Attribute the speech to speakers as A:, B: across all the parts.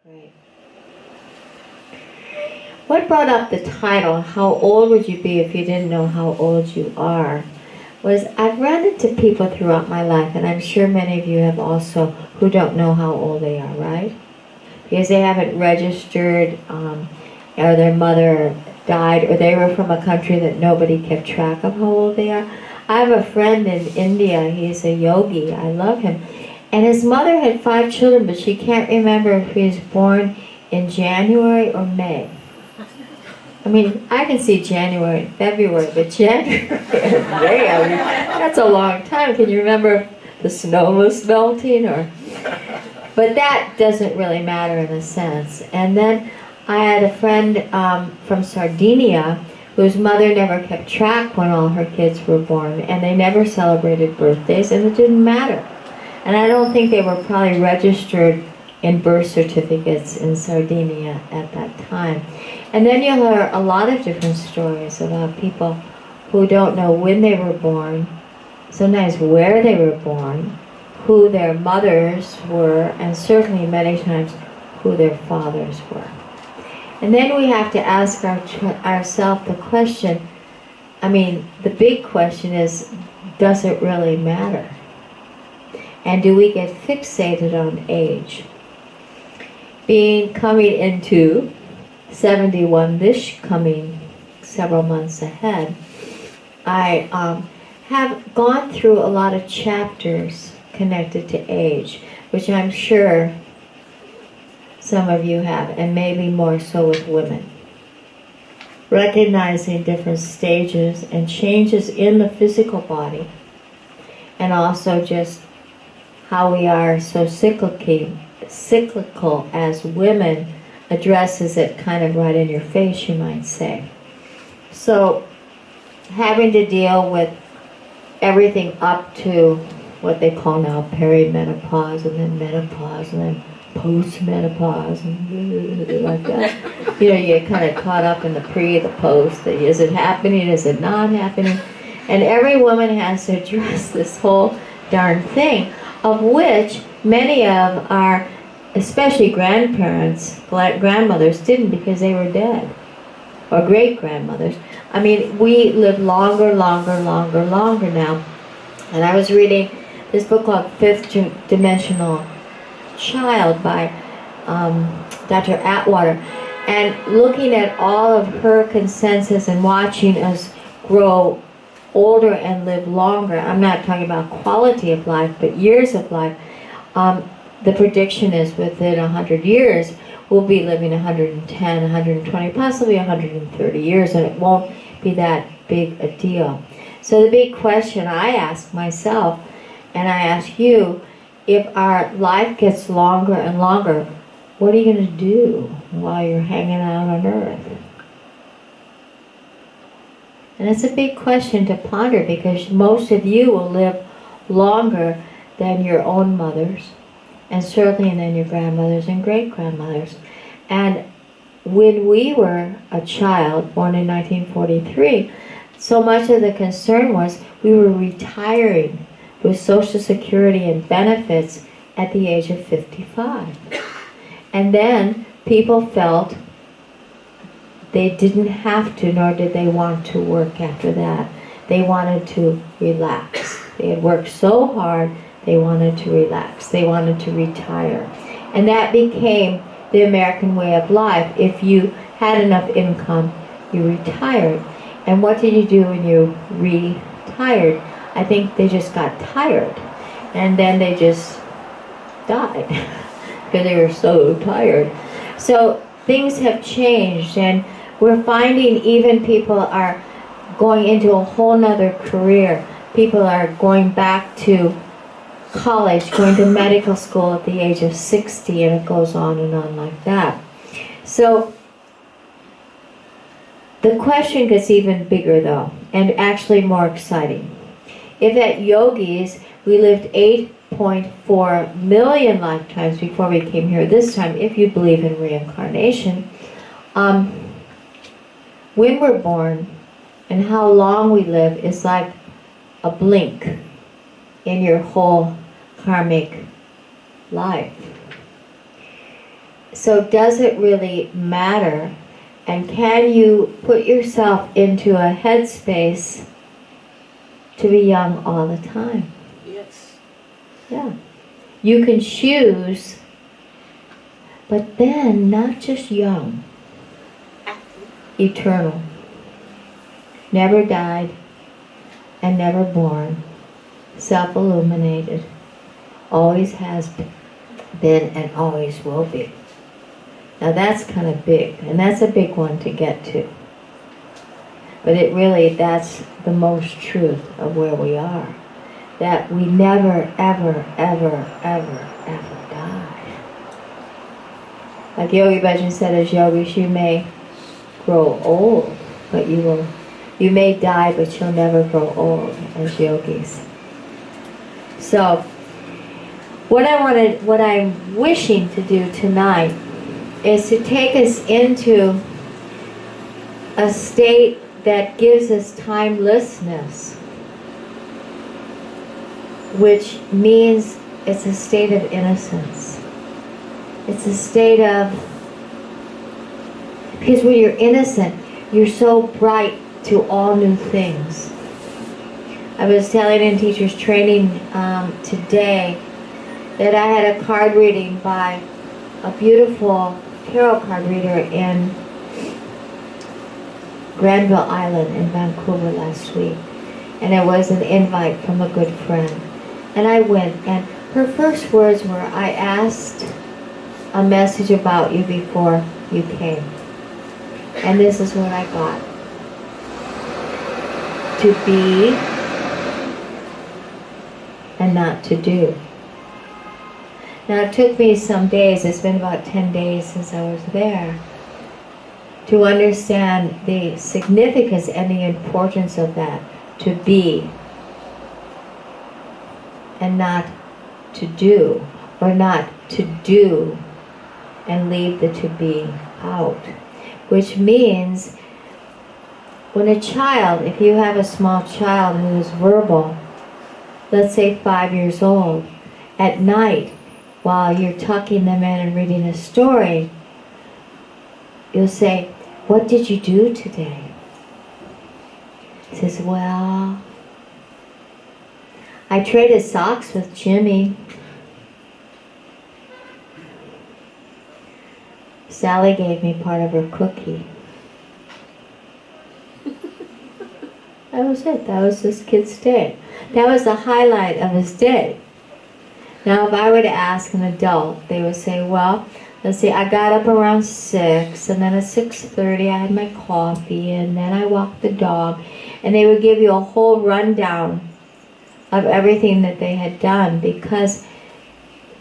A: Great. What brought up the title, How Old Would You Be If You Didn't Know How Old You Are? Was I've run into people throughout my life, and I'm sure many of you have also, who don't know how old they are, right? Because they haven't registered, or their mother died, or they were from a country that nobody kept track of how old they are. I have a friend in India, he's a yogi, I love him. And his mother had 5 children, but she can't remember if he was born in January or May. I mean, I can see January and February, but January and May, I mean, that's a long time. Can you remember if the snow was melting? But that doesn't really matter in a sense. And then I had a friend from Sardinia whose mother never kept track when all her kids were born, and they never celebrated birthdays, and it didn't matter. And I don't think they were probably registered in birth certificates in Sardinia at that time. And then you'll hear a lot of different stories about people who don't know when they were born, sometimes where they were born, who their mothers were, and certainly many times who their fathers were. And then we have to ask ourselves the question, I mean, the big question is, does it really matter? And do we get fixated on age? Coming into 71 this coming several months ahead, I have gone through a lot of chapters connected to age, which I'm sure some of you have, and maybe more so with women. Recognizing different stages and changes in the physical body, and also just how we are so cyclical as women, addresses it kind of right in your face, you might say. So, having to deal with everything up to what they call now perimenopause, and then menopause, and then post-menopause, and like that. You know, you get kind of caught up in the pre, the post. Is it happening? Is it not happening? And every woman has to address this whole darn thing, of which many of our, especially grandparents, grandmothers, didn't because they were dead. Or great-grandmothers. I mean, we live longer now. And I was reading this book called Fifth Dimensional Child by Dr. Atwater, and looking at all of her consensus and watching us grow older and live longer. I'm not talking about quality of life, but years of life. The prediction is within 100 years, we'll be living 110, 120, possibly 130 years, and it won't be that big a deal. So the big question I ask myself, and I ask you, if our life gets longer and longer, what are you going to do while you're hanging out on Earth? And it's a big question to ponder, because most of you will live longer than your own mothers, and certainly than your grandmothers and great-grandmothers. And when we were a child, born in 1943, so much of the concern was we were retiring with Social Security and benefits at the age of 55. And then people felt they didn't have to, nor did they want to work after that. They wanted to relax. They had worked so hard, they wanted to relax. They wanted to retire. And that became the American way of life. If you had enough income, you retired. And what did you do when you retired? I think they just got tired. And then they just died because they were so tired. So things have changed, and we're finding even people are going into a whole nother career. People are going back to college, going to medical school at the age of 60, and it goes on and on like that. So the question gets even bigger though, and actually more exciting. If at yogis we lived 8.4 million lifetimes before we came here this time, if you believe in reincarnation, when we're born and how long we live is like a blink in your whole karmic life. So does it really matter? And can you put yourself into a headspace to be young all the time?
B: Yes.
A: Yeah. You can choose, but then not just young, eternal. Never died and never born. Self-illuminated. Always has been and always will be. Now that's kind of big, and that's a big one to get to. But it really, that's the most truth of where we are. That we never, ever, ever, ever, ever die. Like Yogi Bhajan said, as yogis, you may grow old, but you may die, but you'll never grow old as yogis. So, what I'm wishing to do tonight is to take us into a state that gives us timelessness, which means it's a state of innocence. It's a state of, because when you're innocent, you're so bright to all new things. I was telling in teachers training today that I had a card reading by a beautiful tarot card reader in Granville Island in Vancouver last week. And it was an invite from a good friend. And I went, and her first words were, I asked a message about you before you came. And this is what I got. To be and not to do. Now it took me some days, it's been about 10 days since I was there, to understand the significance and the importance of that. To be and not to do, or not to do and leave the to be out. Which means when a child, if you have a small child who is verbal, let's say 5 years old, at night while you're tucking them in and reading a story, you'll say, what did you do today? He says, well, I traded socks with Jimmy. Sally gave me part of her cookie. That was it. That was this kid's day. That was the highlight of his day. Now, if I were to ask an adult, they would say, well, let's see, I got up around 6, and then at 6:30 I had my coffee, and then I walked the dog. And they would give you a whole rundown of everything that they had done, because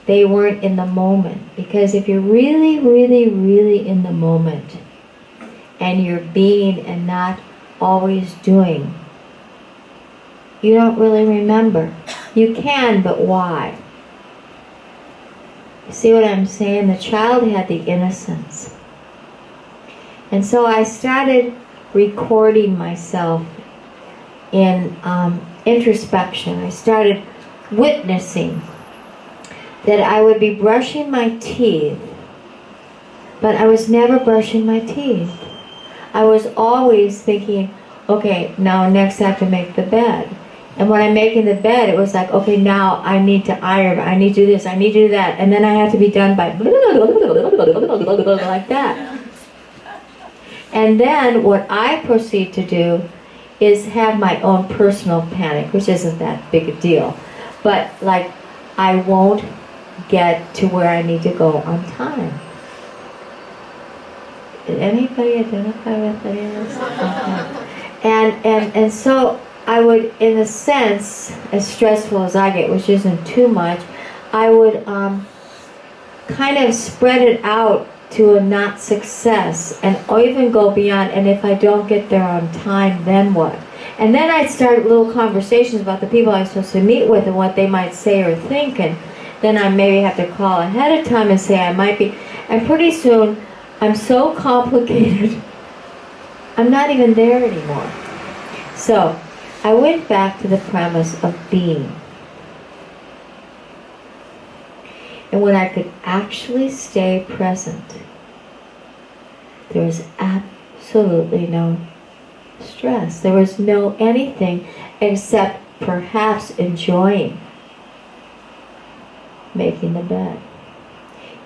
A: they weren't in the moment. Because if you're really, really, really in the moment, and you're being and not always doing, you don't really remember. You can, but why? You see what I'm saying? The child had the innocence. And so I started recording myself in introspection. I started witnessing that I would be brushing my teeth, but I was never brushing my teeth. I was always thinking, okay, now next I have to make the bed. And when I'm making the bed, it was like, okay, now I need to iron, I need to do this, I need to do that, and then I have to be done by like that. And then what I proceed to do is have my own personal panic, which isn't that big a deal. But like, I won't get to where I need to go on time. Did anybody identify with any of this? Okay. And so I would, in a sense, as stressful as I get, which isn't too much, I would kind of spread it out to a not success, and even go beyond, and if I don't get there on time, then what? And then I'd start little conversations about the people I'm supposed to meet with and what they might say or think, and then I maybe have to call ahead of time and say I might be, and pretty soon I'm so complicated, I'm not even there anymore. So I went back to the premise of being. And when I could actually stay present, there was absolutely no stress. There was no anything except perhaps enjoying making the bed,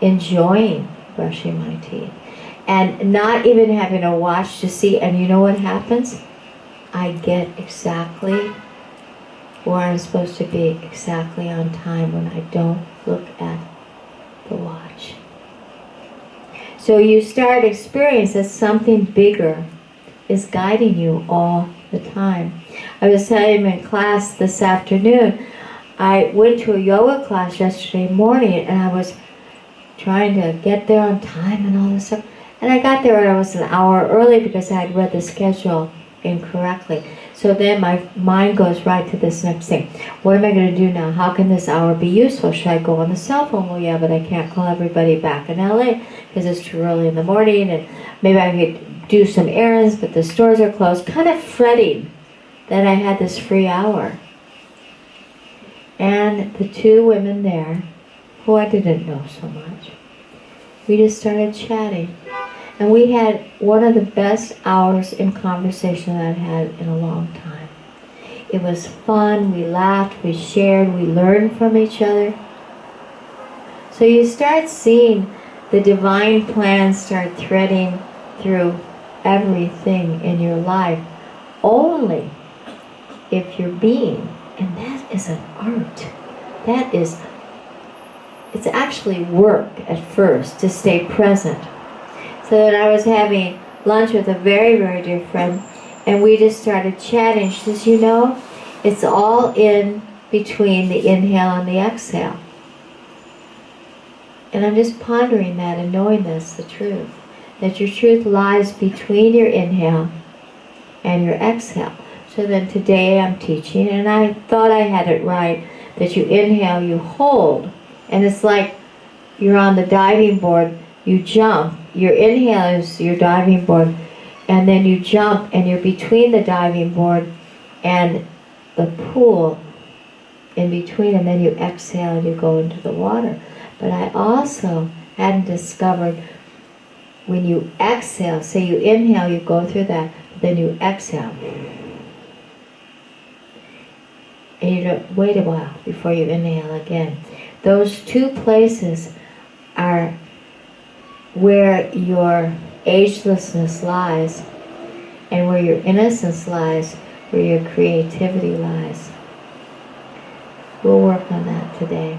A: enjoying brushing my teeth, and not even having a watch to see. And you know what happens? I get exactly where I'm supposed to be, exactly on time, when I don't look at the watch. So you start experience that something bigger is guiding you all the time. I was telling him in class this afternoon, I went to a yoga class yesterday morning, and I was trying to get there on time and all this stuff. And I got there and I was an hour early because I had read the schedule incorrectly. So then my mind goes right to this next thing. What am I going to do now? How can this hour be useful? Should I go on the cell phone? Well, yeah, but I can't call everybody back in LA because it's too early in the morning, and maybe I could do some errands, but the stores are closed. Kind of fretting that I had this free hour. And the two women there, who I didn't know so much, we just started chatting. And we had one of the best hours in conversation that I've had in a long time. It was fun, we laughed, we shared, we learned from each other. So you start seeing the divine plan start threading through everything in your life, only if you're being. And that is an art. That is, it's actually work at first to stay present. So that I was having lunch with a very, very dear friend, and we just started chatting. She says, you know, it's all in between the inhale and the exhale. And I'm just pondering that and knowing that's the truth. That your truth lies between your inhale and your exhale. So then today I'm teaching, and I thought I had it right, that you inhale, you hold, and it's like you're on the diving board, you jump. Your inhale is your diving board, and then you jump, and you're between the diving board and the pool in between, and then you exhale and you go into the water. But I also hadn't discovered when you exhale, say you inhale, you go through that, but then you exhale. And you don't wait a while before you inhale again. Those two places are where your agelessness lies, and where your innocence lies, where your creativity lies. We'll work on that today.